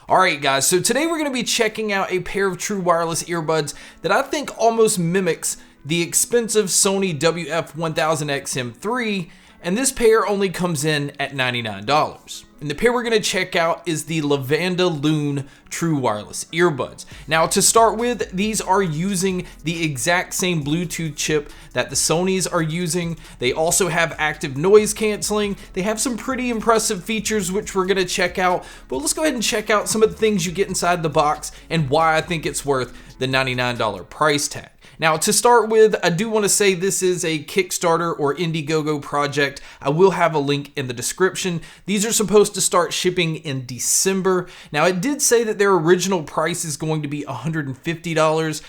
Alright guys, so today we're going to be checking out a pair of true wireless earbuds that I think almost mimics the expensive Sony WF-1000XM3, and this pair only comes in at $99. And the pair we're going to check out is the Lavanda Lune true wireless earbuds. Now to start with, these are using the exact same Bluetooth chip that the Sonys are using. They also have active noise canceling. They have some pretty impressive features which we're going to check out, but let's go ahead and check out some of the things you get inside the box and why I think it's worth the $99 price tag. Now to start with, I do want to say this is a Kickstarter or Indiegogo project. I will have a link in the description. These are supposed to start shipping in December. Now it did say that their original price is going to be $150.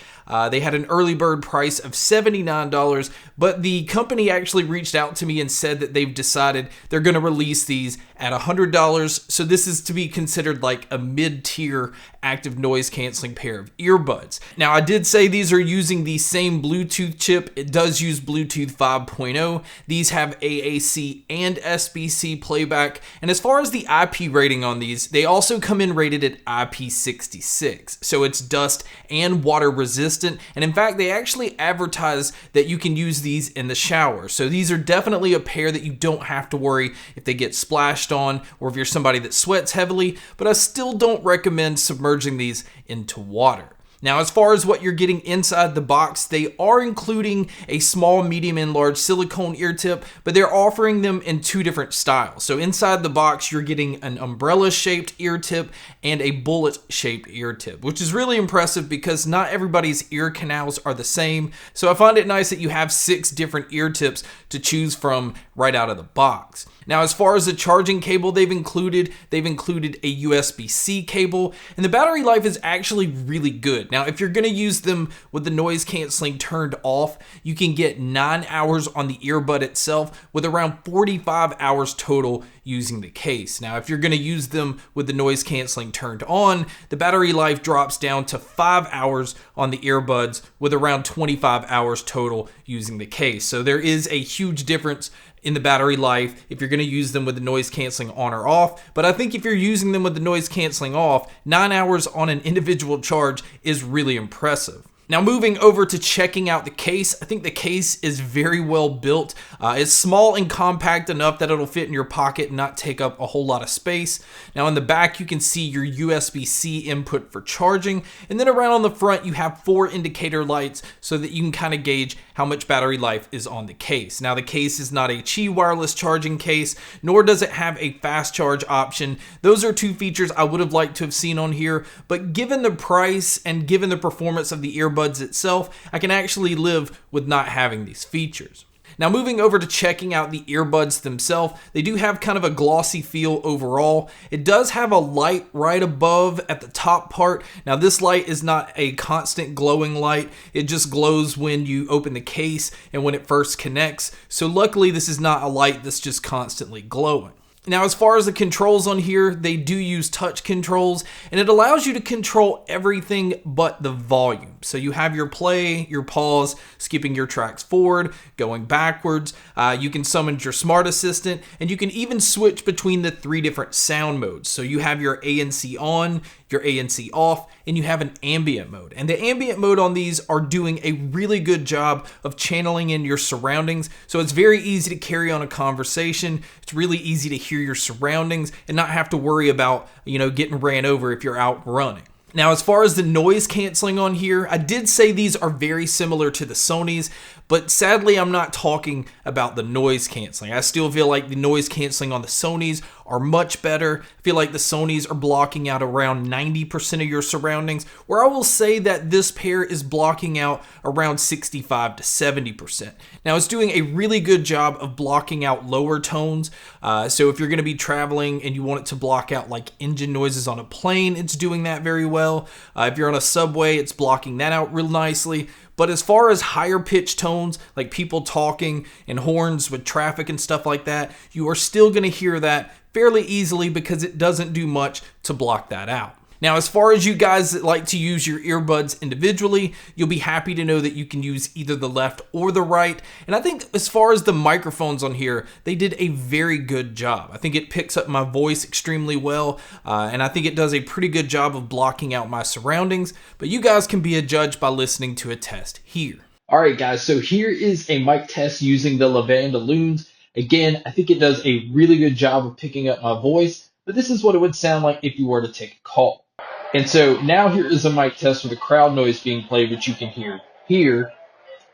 They had an early bird price of $79, but the company actually reached out to me and said that they've decided they're going to release these at $100. So this is to be considered like a mid-tier active noise canceling pair of earbuds. Now I did say these are using the same Bluetooth chip. It does use Bluetooth 5.0. These have AAC and SBC playback. And as far as the IP rating on these, they also come in rated at IP66. So it's dust and water resistant. And in fact, they actually advertise that you can use these in the shower. So these are definitely a pair that you don't have to worry if they get splashed on or if you're somebody that sweats heavily, but I still don't recommend submerging these into water. Now, as far as what you're getting inside the box, they are including a small, medium, and large silicone ear tip, but they're offering them in two different styles. So inside the box, you're getting an umbrella-shaped ear tip and a bullet-shaped ear tip, which is really impressive because not everybody's ear canals are the same. So I find it nice that you have 6 different ear tips to choose from right out of the box. Now, as far as the charging cable they've included a USB-C cable, and the battery life is actually really good. Now, if you're going to use them with the noise canceling turned off, you can get 9 hours on the earbud itself with around 45 hours total using the case. Now, if you're going to use them with the noise canceling turned on, the battery life drops down to 5 hours on the earbuds with around 25 hours total using the case. So there is a huge difference in the battery life if you're going to use them with the noise canceling on or off. But I think if you're using them with the noise canceling off, 9 hours on an individual charge is really impressive. Now moving over to checking out the case, I think the case is very well built. It's small and compact enough that it'll fit in your pocket and not take up a whole lot of space. Now in the back you can see your USB-C input for charging, and then around on the front you have 4 indicator lights so that you can kind of gauge how much battery life is on the case. Now the case is not a Qi wireless charging case, nor does it have a fast charge option. Those are 2 features I would have liked to have seen on here, but given the price and given the performance of the earbuds itself, I can actually live with not having these features. Now moving over to checking out the earbuds themselves, they do have kind of a glossy feel overall. It does have a light right above at the top part. Now this light is not a constant glowing light. It just glows when you open the case and when it first connects. So luckily this is not a light that's just constantly glowing. Now, as far as the controls on here, they do use touch controls, and it allows you to control everything but the volume. So you have your play, your pause, skipping your tracks forward, going backwards. You can summon your smart assistant, and you can even switch between the 3 different sound modes. So you have your ANC on, your ANC off, and you have an ambient mode. And the ambient mode on these are doing a really good job of channeling in your surroundings. So it's very easy to carry on a conversation. It's really easy to hear your surroundings and not have to worry about, getting ran over if you're out running. Now, as far as the noise canceling on here, I did say these are very similar to the Sonys, but sadly, I'm not talking about the noise canceling. I still feel like the noise canceling on the Sonys are much better. I feel like the Sonys are blocking out around 90% of your surroundings, where I will say that this pair is blocking out around 65 to 70%. Now, it's doing a really good job of blocking out lower tones. So if you're going to be traveling and you want it to block out like engine noises on a plane, it's doing that very well. If you're on a subway, it's blocking that out real nicely. But as far as higher pitch tones, like people talking and horns with traffic and stuff like that, you are still going to hear that fairly easily because it doesn't do much to block that out. Now, as far as you guys that like to use your earbuds individually, you'll be happy to know that you can use either the left or the right. And I think as far as the microphones on here, they did a very good job. I think it picks up my voice extremely well, and I think it does a pretty good job of blocking out my surroundings, but you guys can be a judge by listening to a test here. All right, guys, so here is a mic test using the Lavanda Lunes. Again, I think it does a really good job of picking up my voice, but this is what it would sound like if you were to take a call. And so now here is a mic test with a crowd noise being played, which you can hear here.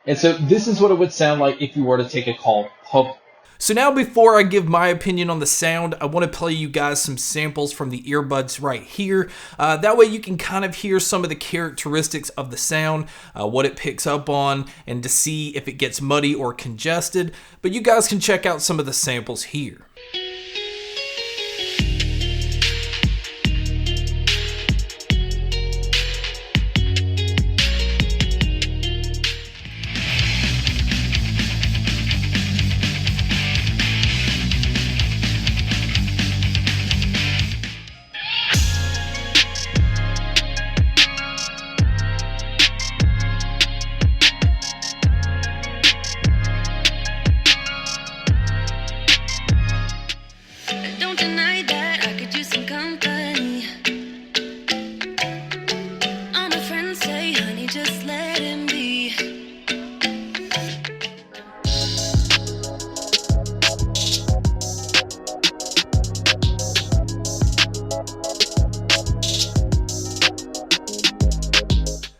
And so this is what it would sound like if you were to take a call public. So now before I give my opinion on the sound, I want to play you guys some samples from the earbuds right here. That way you can kind of hear some of the characteristics of the sound, what it picks up on, and to see if it gets muddy or congested. But you guys can check out some of the samples here.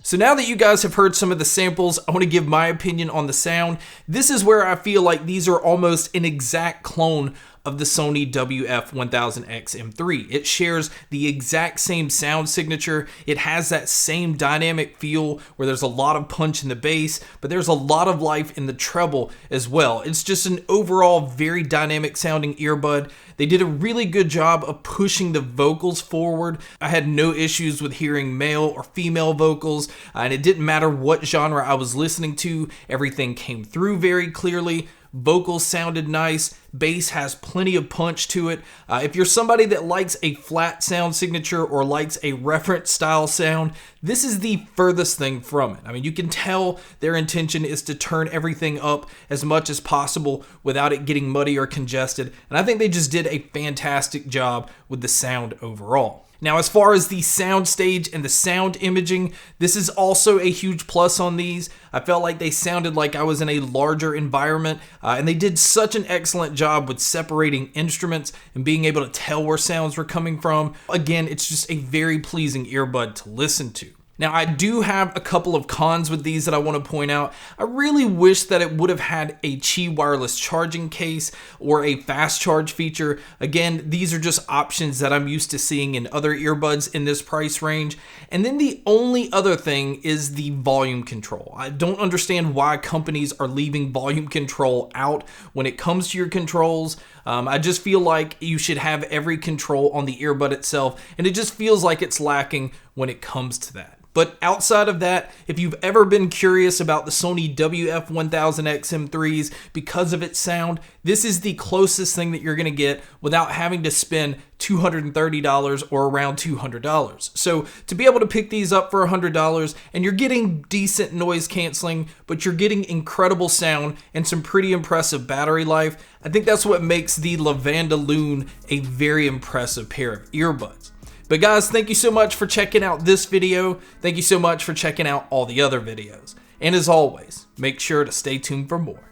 So now that you guys have heard some of the samples, I want to give my opinion on the sound. This is where I feel like these are almost an exact clone of the Sony WF-1000X-M3. It shares the exact same sound signature. It has that same dynamic feel where there's a lot of punch in the bass, but there's a lot of life in the treble as well. It's just an overall very dynamic sounding earbud. They did a really good job of pushing the vocals forward. I had no issues with hearing male or female vocals, and it didn't matter what genre I was listening to. Everything came through very clearly. Vocals sounded nice. Bass has plenty of punch to it. If you're somebody that likes a flat sound signature or likes a reference style sound, this is the furthest thing from it. I mean, you can tell their intention is to turn everything up as much as possible without it getting muddy or congested. And I think they just did a fantastic job with the sound overall. Now, as far as the sound stage and the sound imaging, this is also a huge plus on these. I felt like they sounded like I was in a larger environment, and they did such an excellent job with separating instruments and being able to tell where sounds were coming from. Again, it's just a very pleasing earbud to listen to. Now, I do have a couple of cons with these that I want to point out. I really wish that it would have had a Qi wireless charging case or a fast charge feature. Again, these are just options that I'm used to seeing in other earbuds in this price range. And then the only other thing is the volume control. I don't understand why companies are leaving volume control out when it comes to your controls. I just feel like you should have every control on the earbud itself, and it just feels like it's lacking when it comes to that. But outside of that, if you've ever been curious about the Sony WF-1000X-M3s because of its sound, this is the closest thing that you're going to get without having to spend $230 or around $200. So to be able to pick these up for $100, and you're getting decent noise canceling, but you're getting incredible sound and some pretty impressive battery life, I think that's what makes the Lavanda Lune a very impressive pair of earbuds. But guys, thank you so much for checking out this video. Thank you so much for checking out all the other videos. And as always, make sure to stay tuned for more.